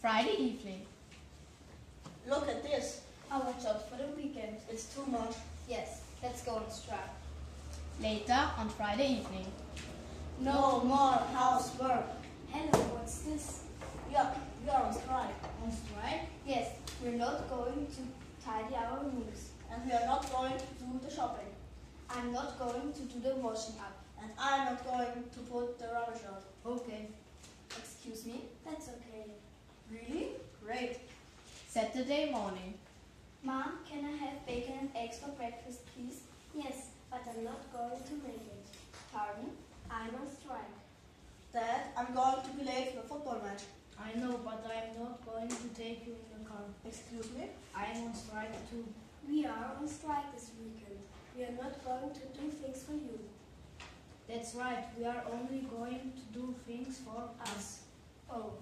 Friday evening. Look at this. Our jobs for the weekend. It's too much. Yes, let's go on strike. Later on Friday evening. No more housework. Hello, what's this? We are on strike. On strike? Yes, we're not going to tidy our rooms. And we are not going to do the shopping. I'm not going to do the washing up. And I'm not going to put the rubbish out. Okay. Excuse me? That's okay. Really? Great. Saturday morning. Mom, can I have bacon and eggs for breakfast, please? Yes, but I'm not going to make it. Pardon? I'm on strike. Dad, I'm going to be late for a football match. I know, but I'm not going to take you in the car. Excuse me? I'm on strike too. We are on strike this weekend. We are not going to do things for you. That's right, we are only going to do things for us. Oh,